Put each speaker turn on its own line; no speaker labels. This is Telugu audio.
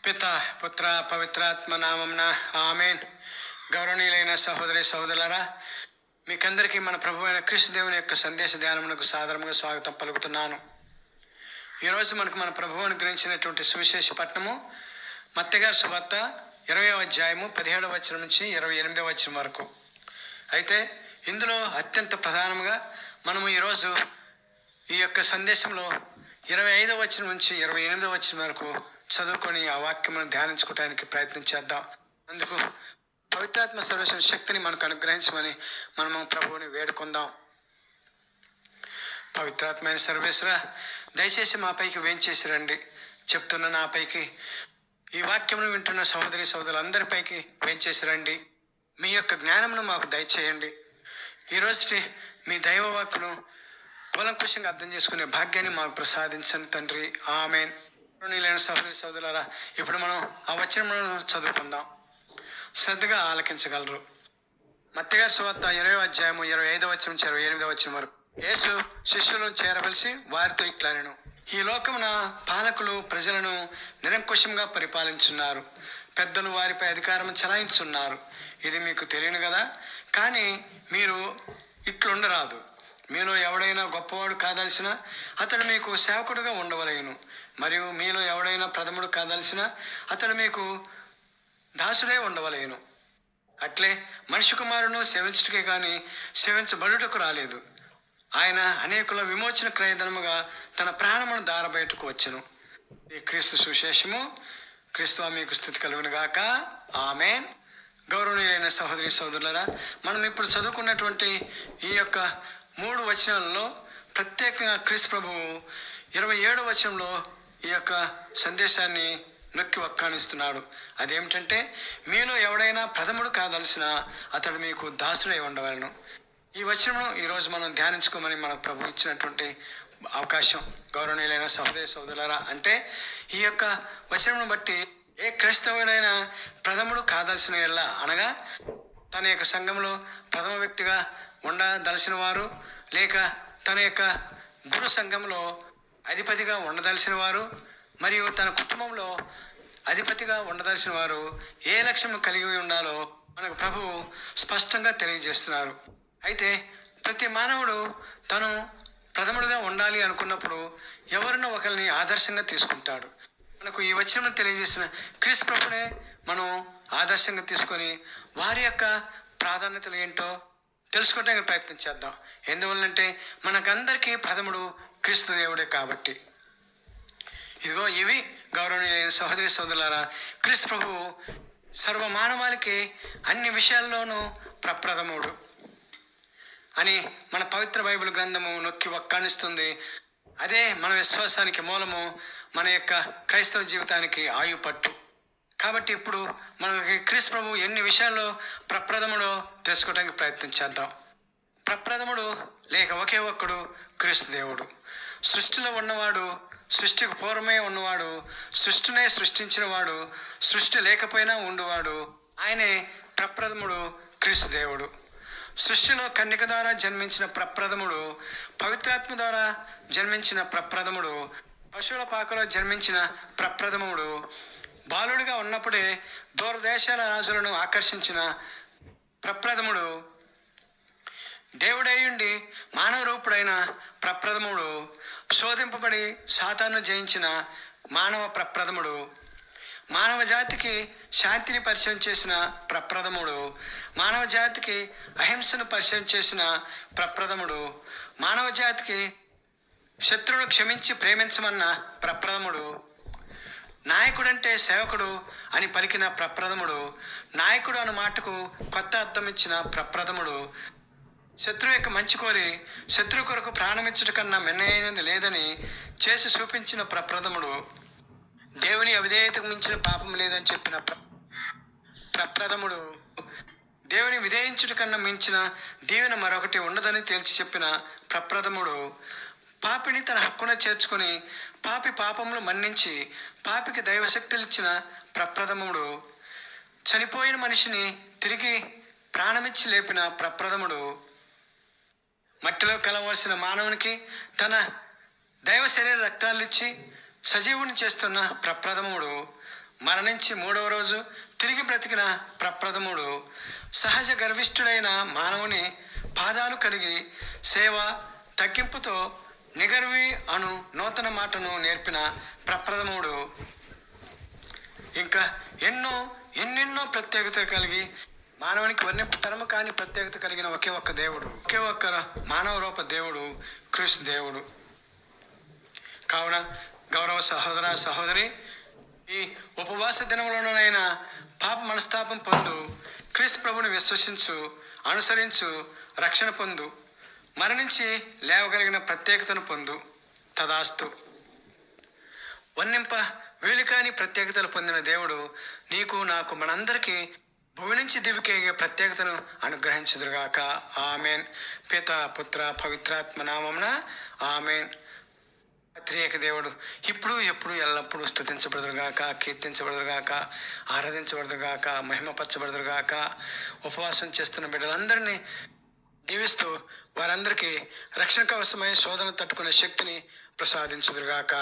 పిత పుత్ర పవిత్రాత్మ నామంన ఆమెన్. గౌరవనీయులైన సహోదరి సహోదరులారా, మీకందరికీ మన ప్రభు అయిన క్రీస్తు దేవుని యొక్క సందేశ ధ్యానమునకు సాదరంగా స్వాగతం పలుకుతున్నాను. ఈరోజు మన ప్రభువుని అనుగ్రహించినటువంటి సువిశేష పట్టణము మత్తయి సువార్త 20వ అధ్యాయము 17వ వచనం నుంచి 28వ వచనం వరకు. అయితే ఇందులో అత్యంత ప్రధానంగా మనము ఈరోజు ఈ యొక్క సందేశంలో 25వ వచనం నుంచి 28వ వచనం వరకు చదువుకొని ఆ వాక్యమును ధ్యానించుకోవడానికి ప్రయత్నం చేద్దాం. అందుకు పవిత్రాత్మ సర్వేశ్వర శక్తిని మనకు అనుగ్రహించమని మనము ప్రభువుని వేడుకుందాం. పవిత్రాత్మైన సర్వేశ్వర, దయచేసి మా పైకి వేంచేసి రండి. చెప్తున్న నా పైకి, ఈ వాక్యమును వింటున్న సహోదరి సహోదరులందరిపైకి వేంచేసి రండి. మీ యొక్క జ్ఞానమును మాకు దయచేయండి. ఈరోజు మీ దైవ వాక్కును కూలంకుషంగా అర్థం చేసుకునే భాగ్యాన్ని మాకు ప్రసాదించండి తండ్రి. ఆమెన్. నీలైన సహోదరి సహోదరులారా, ఇప్పుడు మనం ఆ వచనములను చదువుకుందాం. శ్రద్ధగా ఆలకించగలరు. మత్తయి సువార్త 20వ అధ్యాయము 25వ వచనం నుంచి 28వ వచనం వరకు. యేసు శిష్యులను చేరవలసి వారితో ఇట్లనెను: ఈ లోకమున పాలకులు ప్రజలను నిరంకుశంగా పరిపాలించున్నారు, పెద్దలు వారిపై అధికారం చలాయించున్నారు. ఇది మీకు తెలియను కదా. కానీ మీరు ఇట్లుండరాదు. మీలో ఎవడైనా గొప్పవాడు కాదలిసినా అతడు మీకు సేవకుడుగా ఉండవలేను. మరియు మీలో ఎవడైనా ప్రథముడు కాదలిసినా అతడు మీకు దాసుడే ఉండవలేను. అట్లే మనిషి కుమారును సేవించుటకే కానీ సేవించబడుటకు రాలేదు. ఆయన అనేకుల విమోచన క్రయధనముగా తన ప్రాణమును దారబయటకు వచ్చెను. ఈ క్రీస్తు సువిశేషము. క్రీస్తు మీకు స్తుతి కలుగును గాక. ఆమేన్. గౌరవనీయులైన సహోదరి సహోదరులారా, మనం ఇప్పుడు చదువుకున్నటువంటి ఈ యొక్క 3 వచనాలలో ప్రత్యేకంగా క్రీస్తు ప్రభువు 27వ వచనంలో ఈ యొక్క సందేశాన్ని నొక్కి వక్కాణిస్తున్నాడు. అదేమిటంటే, మీలో ఎవడైనా ప్రథముడు కాదలిసినా అతడు మీకు దాసుడై ఉండవలను. ఈ వచనమును ఈరోజు మనం ధ్యానించుకోమని మనకు ప్రభు ఇచ్చినటువంటి అవకాశం. గౌరవనీయులైన సహోదరి సహోదరులారా, అంటే ఈ యొక్క వచనమును బట్టి ఏ క్రైస్తవుడైనా ప్రథముడు కాదలిసిన ఎల్లా, అనగా తన యొక్క సంఘంలో ప్రథమ వ్యక్తిగా ఉండదలసిన వారు, లేక తన యొక్క గురు సంఘంలో అధిపతిగా ఉండదలసిన వారు, మరియు తన కుటుంబంలో అధిపతిగా ఉండదలసిన వారు ఏ లక్ష్యం కలిగి ఉండాలో మనకు ప్రభువు స్పష్టంగా తెలియజేస్తున్నారు. అయితే ప్రతి మానవుడు తను ప్రథముడుగా ఉండాలి అనుకున్నప్పుడు ఎవరినో ఒకరిని ఆదర్శంగా తీసుకుంటాడు. మనకు ఈ వచనం తెలియజేసిన క్రీస్తు ప్రభునే మనం ఆదర్శంగా తీసుకొని వారి యొక్క ప్రాధాన్యతలు ఏంటో తెలుసుకోవడానికి ప్రయత్నం చేద్దాం. ఎందువల్లంటే మనకందరికీ ప్రథముడు క్రీస్తు దేవుడే కాబట్టి. ఇదిగో ఇవి గౌరవనీయులైన సహోదరి సహోదరులారా, క్రీస్తు ప్రభువు సర్వ మానవాళికి అన్ని విషయాల్లోనూ ప్రప్రథముడు అని మన పవిత్ర బైబిల్ గ్రంథము నొక్కి వక్కాణిస్తుంది. అదే మన విశ్వాసానికి మూలము, మన యొక్క క్రైస్తవ జీవితానికి ఆయుపట్టు. కాబట్టి ఇప్పుడు మనకి క్రీస్తు ప్రభు ఎన్ని విషయాల్లో ప్రప్రథముడో తెలుసుకోవడానికి ప్రయత్నం చేద్దాం. ప్రప్రథముడు లేక ఒకే ఒక్కడు క్రీస్తు దేవుడు. సృష్టిలో ఉన్నవాడు, సృష్టికి పూర్వమే ఉన్నవాడు, సృష్టినే సృష్టించిన వాడు, సృష్టి లేకపోయినా ఉండువాడు, ఆయనే ప్రప్రథముడు క్రీస్తు దేవుడు. సృష్టిలో కన్యక ద్వారా జన్మించిన ప్రప్రథముడు, పవిత్రాత్మ ద్వారా జన్మించిన ప్రప్రథముడు, పశువుల పాకలో జన్మించిన ప్రప్రథముడు, బాలుడిగా ఉన్నప్పుడే దూరదేశాల రాజులను ఆకర్షించిన ప్రప్రథముడు, దేవుడైయుండి మానవ రూపుడైన ప్రప్రథముడు, శోధింపబడి సాతాను జయించిన మానవ ప్రప్రథముడు, మానవ జాతికి శాంతిని పరిచయం చేసిన ప్రప్రథముడు, మానవ జాతికి అహింసను పరిచయం చేసిన ప్రప్రథముడు, మానవ జాతికి శత్రువును క్షమించి ప్రేమించమన్న ప్రప్రథముడు, నాయకుడంటే సేవకుడు అని పలికిన ప్రప్రథముడు, నాయకుడు అన్న మాటకు కొత్త అర్థం ఇచ్చిన ప్రప్రథముడు, శత్రువు యొక్క మంచి కోరి శత్రువు కొరకు ప్రాణమిచ్చుట కన్నా మిన్నైనది లేదని చేసి చూపించిన ప్రప్రథముడు, దేవుని అవిధేయతకు మించిన పాపం లేదని చెప్పిన ప్రప్రథముడు, దేవుని విధేయించుట కన్నా మించిన దీవెన మరొకటి ఉండదని తేల్చి చెప్పిన ప్రప్రథముడు, పాపిని తన హక్కున చేర్చుకొని పాపి పాపములు మన్నించి పాపికి దైవశక్తులు ఇచ్చిన ప్రప్రథముడు, చనిపోయిన మనిషిని తిరిగి ప్రాణమిచ్చి లేపిన ప్రప్రథముడు, మట్టిలో కలవలసిన మానవునికి తన దైవ శరీర రక్తాలు ఇచ్చి సజీవుని చేస్తున్న ప్రప్రథముడు, మరణించి మూడవ రోజు తిరిగి బ్రతికిన ప్రప్రథముడు, సహజ గర్విష్ఠుడైన మానవుని పాదాలు కడిగి సేవ తగ్గింపుతో నిగర్వి అను నూతన మాటను నేర్పిన ప్రప్రథముడు, ఇంకా ఎన్నెన్నో ప్రత్యేకత కలిగి మానవునికి వర్ణింపతరము కాని ప్రత్యేకత కలిగిన ఒకే ఒక్క దేవుడు, ఒకే ఒక్క మానవ రూప దేవుడు క్రీస్తు దేవుడు. కావున గౌరవ సహోదర సహోదరి, ఈ ఉపవాస దినములోనైనా పాప మనస్తాపం పొందు, క్రీస్తు ప్రభుని విశ్వసించు, అనుసరించు, రక్షణ పొందు, మరణించి లేవగలిగిన ప్రత్యేకతను పొందు. తదాస్తు. వర్ణింప వీలుకాని ప్రత్యేకతలు పొందిన దేవుడు నీకు, నాకు, మనందరికీ భూమి నుంచి దివికేగే ప్రత్యేకతను అనుగ్రహించుదురుగాక. ఆమెన్. పిత పుత్ర పవిత్రాత్మ నామమున ఆమెన్. త్రియేక దేవుడు ఇప్పుడు ఎప్పుడు ఎల్లప్పుడూ స్తుతించబడుదురుగాక, కీర్తించబడుదురుగాక, ఆరాధించబడుదురుగాక, మహిమపరచబడుదురుగాక. ఉపవాసం చేస్తున్న బిడ్డలందరినీ దీవిస్తూ వారందరికీ రక్షణ కవచమై శోధన తట్టుకునే శక్తిని ప్రసాదించుదురుగాక.